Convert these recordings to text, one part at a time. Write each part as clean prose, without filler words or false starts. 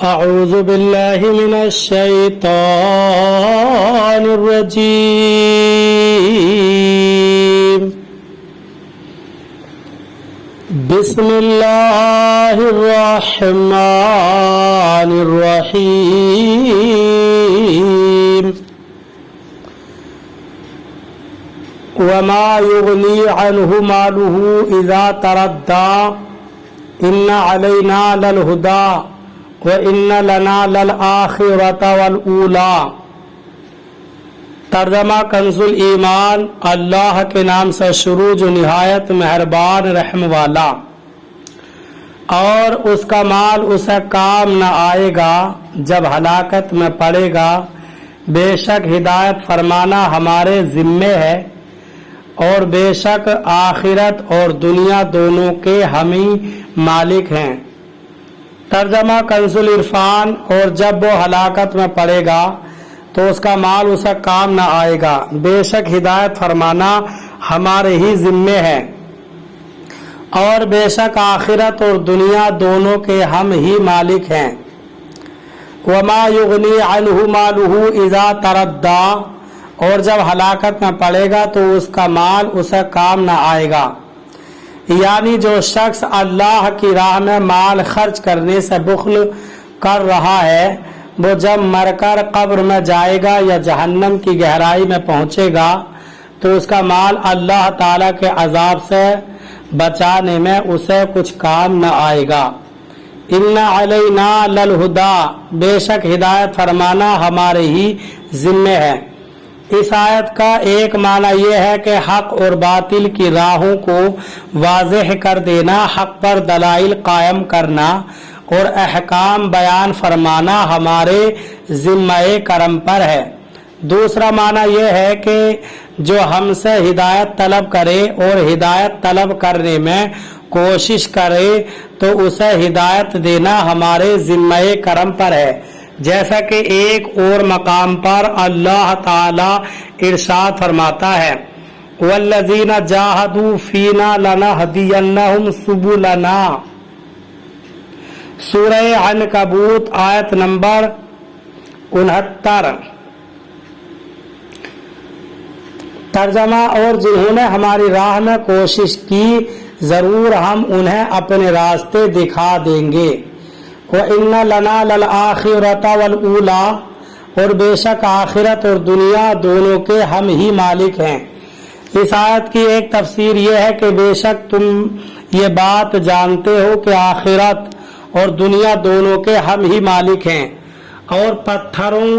أعوذ بالله من الشيطان الرجيم. بسم الله الرحمن الرحيم. وما يغني عنه ماله إذا تردى إن علينا للهدى وَإِنَّ لَنَا لَلْآخِرَةَ وَالْأُولَى. ترجمہ کنز الایمان. اللہ کے نام سے شروع جو نہایت مہربان رحم والا. اور اس کا مال اسے کام نہ آئے گا جب ہلاکت میں پڑے گا. بے شک ہدایت فرمانا ہمارے ذمے ہے اور بے شک آخرت اور دنیا دونوں کے ہم ہی مالک ہیں. ترجمہ کنز العرفان. اور جب وہ ہلاکت میں پڑے گا تو اس کا مال اسے کام نہ آئے گا. بے شک ہدایت فرمانا ہمارے ہی ذمے ہے اور بے شک آخرت اور دنیا دونوں کے ہم ہی مالک ہیں. وما یغنی عنہ مالہ اذا تردی. اور جب ہلاکت میں پڑے گا تو اس کا مال اسے کام نہ آئے گا. یعنی جو شخص اللہ کی راہ میں مال خرچ کرنے سے بخل کر رہا ہے وہ جب مر کر قبر میں جائے گا یا جہنم کی گہرائی میں پہنچے گا تو اس کا مال اللہ تعالی کے عذاب سے بچانے میں اسے کچھ کام نہ آئے گا. ان علینا للہدی. بے شک ہدایت فرمانا ہمارے ہی ذمے ہے. اس آیت کا ایک معنی یہ ہے کہ حق اور باطل کی راہوں کو واضح کر دینا، حق پر دلائل قائم کرنا اور احکام بیان فرمانا ہمارے ذمہ کرم پر ہے. دوسرا معنی یہ ہے کہ جو ہم سے ہدایت طلب کرے اور ہدایت طلب کرنے میں کوشش کرے تو اسے ہدایت دینا ہمارے ذمہ کرم پر ہے. جیسا کہ ایک اور مقام پر اللہ تعالی ارشاد فرماتا ہے والذین جاہدوا فینا لنہدینہم سبلنا. سورہ عنکبوت آیت نمبر 69. ترجمہ. اور جنہوں نے ہماری راہ میں کوشش کی ضرور ہم انہیں اپنے راستے دکھا دیں گے. وَإِنَّ لَنَا لَلْآخِرَةَ وَالْأُولَى. اور بے شک آخرت اور دنیا دونوں کے ہم ہی مالک ہیں. اس آیت کی ایک تفسیر یہ ہے کہ بے شک تم یہ بات جانتے ہو کہ آخرت اور دنیا دونوں کے ہم ہی مالک ہیں اور پتھروں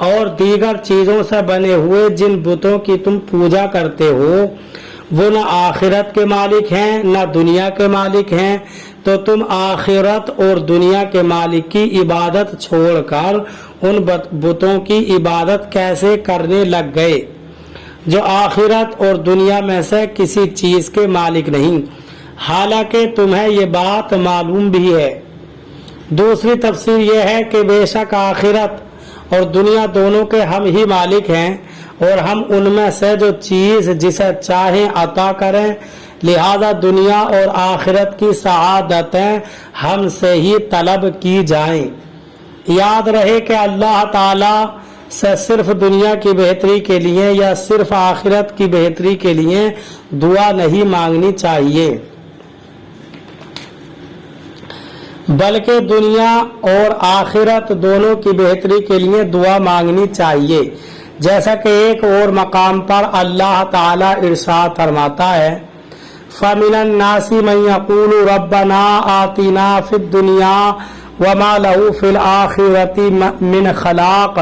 اور دیگر چیزوں سے بنے ہوئے جن بتوں کی تم پوجا کرتے ہو وہ نہ آخرت کے مالک ہیں نہ دنیا کے مالک ہیں. تو تم آخرت اور دنیا کے مالک کی عبادت چھوڑ کر ان بتوں کی عبادت کیسے کرنے لگ گئے جو آخرت اور دنیا میں سے کسی چیز کے مالک نہیں، حالانکہ تمہیں یہ بات معلوم بھی ہے. دوسری تفسیر یہ ہے کہ بے شک آخرت اور دنیا دونوں کے ہم ہی مالک ہیں اور ہم ان میں سے جو چیز جسے چاہیں عطا کریں، لہذا دنیا اور آخرت کی سعادتیں ہم سے ہی طلب کی جائیں. یاد رہے کہ اللہ تعالی سے صرف دنیا کی بہتری کے لیے یا صرف آخرت کی بہتری کے لیے دعا نہیں مانگنی چاہیے بلکہ دنیا اور آخرت دونوں کی بہتری کے لیے دعا مانگنی چاہیے. جیسا کہ ایک اور مقام پر اللہ تعالی ارشاد فرماتا ہے فَمِنَ النَّاسِ مَن يَقُولُ رَبَّنَا آتِنَا فِي الدُّنْيَا وَمَا لَهُ فِي الْآخِرَةِ مِنْ خَلَاقٍ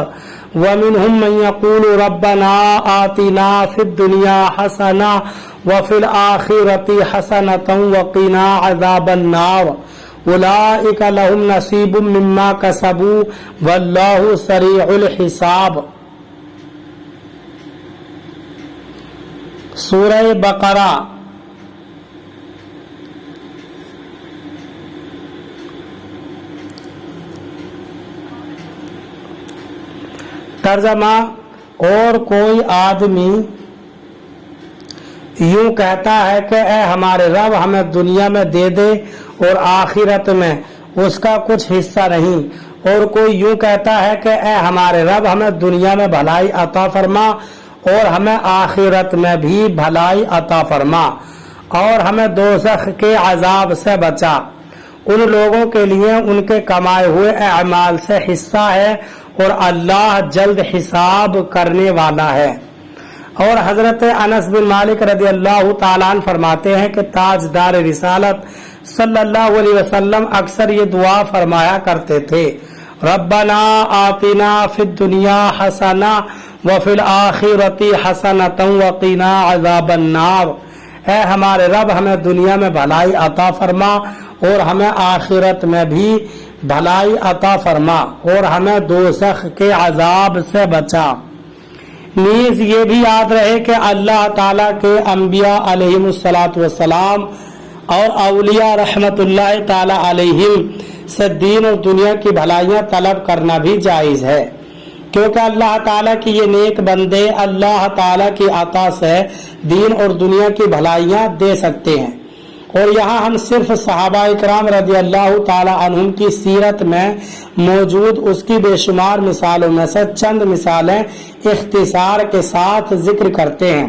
وَمِنْهُمْ مَن يَقُولُ رَبَّنَا آتِنَا فِي الدُّنْيَا حَسَنَةً وَفِي الْآخِرَةِ حَسَنَةً وَقِنَا عَذَابَ النَّارِ أُولَئِكَ لَهُمْ نَصِيبٌ مِّمَّا كَسَبُوا وَاللَّهُ سَرِيعُ الْحِسَابِ. سورہ بقرہ. ترجمہ. اور کوئی آدمی یوں کہتا ہے کہ اے ہمارے رب ہمیں دنیا میں دے دے اور آخرت میں اس کا کچھ حصہ نہیں اور کوئی یوں کہتا ہے کہ اے ہمارے رب ہمیں دنیا میں بھلائی عطا فرما اور ہمیں آخرت میں بھی بھلائی عطا فرما اور ہمیں دوزخ کے عذاب سے بچا، ان لوگوں کے لیے ان کے کمائے ہوئے اعمال سے حصہ ہے اور اللہ جلد حساب کرنے والا ہے۔ اور حضرت انس بن مالک رضی اللہ تعالیٰ عنہ فرماتے ہیں کہ تاجدار رسالت صلی اللہ علیہ وسلم اکثر یہ دعا فرمایا کرتے تھے، ربنا آتنا فی الدنیا حسنہ وفی الآخرۃ حسنۃ وقنا عذاب النار، اے ہمارے رب ہمیں دنیا میں بھلائی عطا فرما اور ہمیں آخرت میں بھی بھلائی عطا فرما اور ہمیں دوزخ کے عذاب سے بچا۔ نیز یہ بھی یاد رہے کہ اللہ تعالیٰ کے انبیاء علیہم الصلاۃ والسلام اور اولیاء رحمت اللہ تعالیٰ علیہم سے دین اور دنیا کی بھلائیاں طلب کرنا بھی جائز ہے، کیونکہ اللہ تعالیٰ کی یہ نیک بندے اللہ تعالیٰ کی عطا سے دین اور دنیا کی بھلائیاں دے سکتے ہیں۔ اور یہاں ہم صرف صحابہ اکرام رضی اللہ تعالی عنہم کی سیرت میں موجود اس کی بے شمار مثالوں میں سے چند مثالیں اختصار کے ساتھ ذکر کرتے ہیں،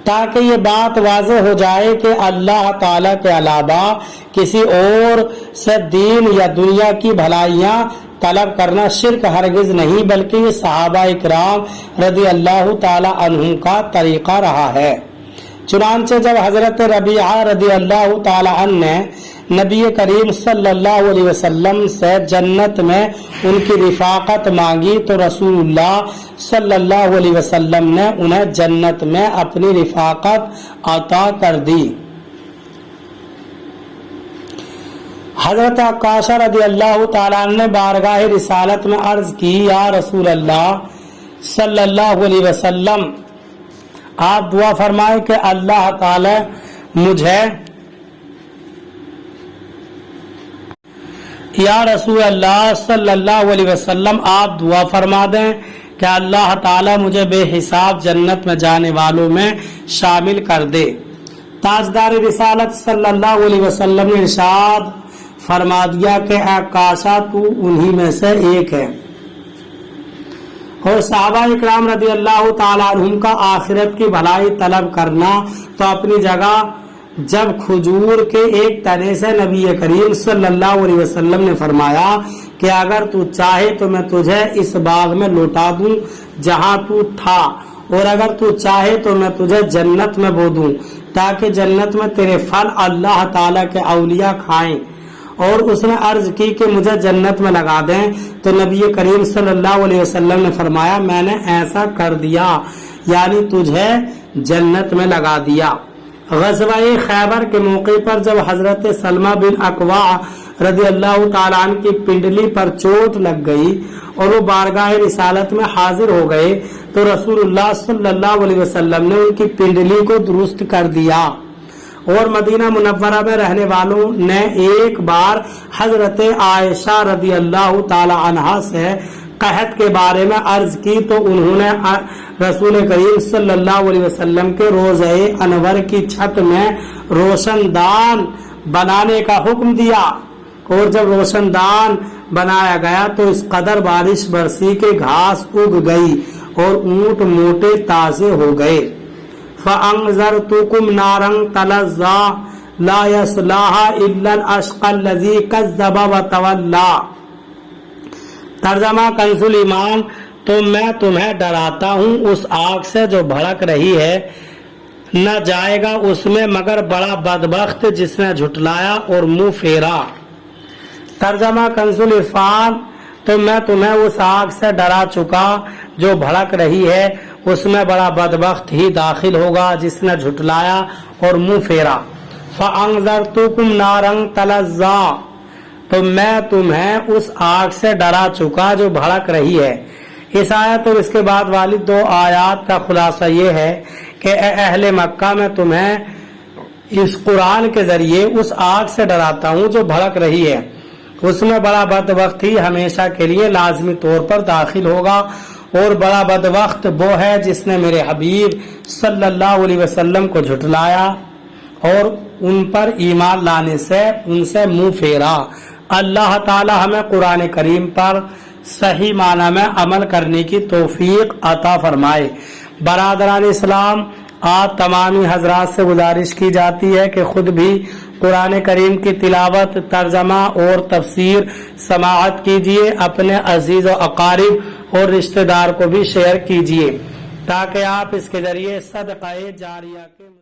تاکہ یہ بات واضح ہو جائے کہ اللہ تعالی کے علاوہ کسی اور سے دین یا دنیا کی بھلائیاں طلب کرنا شرک ہرگز نہیں، بلکہ یہ صحابہ اکرام رضی اللہ تعالی عنہم کا طریقہ رہا ہے۔ چنانچہ جب حضرت ربیعہ رضی اللہ تعالی عنہ نے نبی کریم صلی اللہ علیہ وسلم سے جنت میں ان کی رفاقت مانگی تو رسول اللہ صلی اللہ علیہ وسلم نے انہیں جنت میں اپنی رفاقت عطا کر دی۔ حضرت عکاشہ رضی اللہ تعالیٰ عنہ نے بارگاہ رسالت میں عرض کی، یا رسول اللہ صلی اللہ علیہ وسلم، آپ دعا فرمائیں کہ اللہ تعالی مجھے، یا رسول اللہ صلی اللہ علیہ وسلم آپ دعا فرما دیں کہ اللہ تعالی مجھے بے حساب جنت میں جانے والوں میں شامل کر دے۔ تاجدار رسالت صلی اللہ علیہ وسلم نے ارشاد فرما دیا کہ اے عکاشہ تو انہی میں سے ایک ہے۔ اور صحابہ اکرام رضی اللہ تعالیٰ عنہم کا آخرت کی بھلائی طلب کرنا تو اپنی جگہ، جب کھجور کے ایک تنے سے نبی کریم صلی اللہ علیہ وسلم نے فرمایا کہ اگر تو چاہے تو میں تجھے اس باغ میں لوٹا دوں جہاں تو تھا، اور اگر تو چاہے تو میں تجھے جنت میں بو دوں تاکہ جنت میں تیرے پھل اللہ تعالیٰ کے اولیاء کھائیں، اور اس نے عرض کی کہ مجھے جنت میں لگا دیں، تو نبی کریم صلی اللہ علیہ وسلم نے فرمایا میں نے ایسا کر دیا، یعنی تجھے جنت میں لگا دیا۔ غزوہ خیبر کے موقع پر جب حضرت سلمہ بن اکوع رضی اللہ تعالیٰ عنہ کی پنڈلی پر چوٹ لگ گئی اور وہ بارگاہ رسالت میں حاضر ہو گئے تو رسول اللہ صلی اللہ علیہ وسلم نے ان کی پنڈلی کو درست کر دیا، اور مدینہ منورہ میں رہنے والوں نے ایک بار حضرت عائشہ رضی اللہ تعالی عنہا سے قحط کے بارے میں عرض کی تو انہوں نے رسول کریم صلی اللہ علیہ وسلم کے روضہ انور کی چھت میں روشن دان بنانے کا حکم دیا، اور جب روشن دان بنایا گیا تو اس قدر بارش برسی کہ گھاس اگ گئی اور اونٹ موٹے تازے ہو گئے۔ فَأَنذَرْتُكُمْ نَارًا تَلَظَّىٰ لَا يَصْلَاهَا إِلَّا الْأَشْقَى الَّذِي كَذَّبَ وَتَوَلَّىٰ۔ ترجمہ کنز ایمان، تو میں تمہیں ڈراتا ہوں اس آگ سے جو بھڑک رہی ہے، نہ جائے گا اس میں مگر بڑا بدبخت جس نے جھٹلایا اور منہ پھیرا۔ ترجمہ کنز العرفان، تو میں تمہیں اس آگ سے ڈرا چکا جو بھڑک رہی ہے، اس میں بڑا بدبخت ہی داخل ہوگا جس نے جھٹلایا اور منہ پھیرا۔ فَأَنذَرْتُكُمْ نَارًا تَلَظَّىٰ، تو میں تمہیں اس آگ سے ڈرا چکا جو بھڑک رہی ہے۔ اس آیت اور اس کے بعد والی دو آیات کا خلاصہ یہ ہے کہ اے اہل مکہ میں تمہیں اس قرآن کے ذریعے اس آگ سے ڈراتا ہوں جو بھڑک رہی ہے، اس میں بڑا بدبخت ہی ہمیشہ کے لیے لازمی طور پر داخل ہوگا، اور بڑا بدبخت وہ ہے جس نے میرے حبیب صلی اللہ علیہ وسلم کو جھٹلایا اور ان پر ایمان لانے سے ان سے منہ پھیرا۔ اللہ تعالی ہمیں قرآن کریم پر صحیح معنی میں عمل کرنے کی توفیق عطا فرمائے۔ برادران اسلام، آپ تمامی حضرات سے گزارش کی جاتی ہے کہ خود بھی قرآن کریم کی تلاوت، ترجمہ اور تفسیر سماعت کیجیے، اپنے عزیز و اقارب اور رشتہ دار کو بھی شیئر کیجیے تاکہ آپ اس کے ذریعے صدقہ جاریہ کے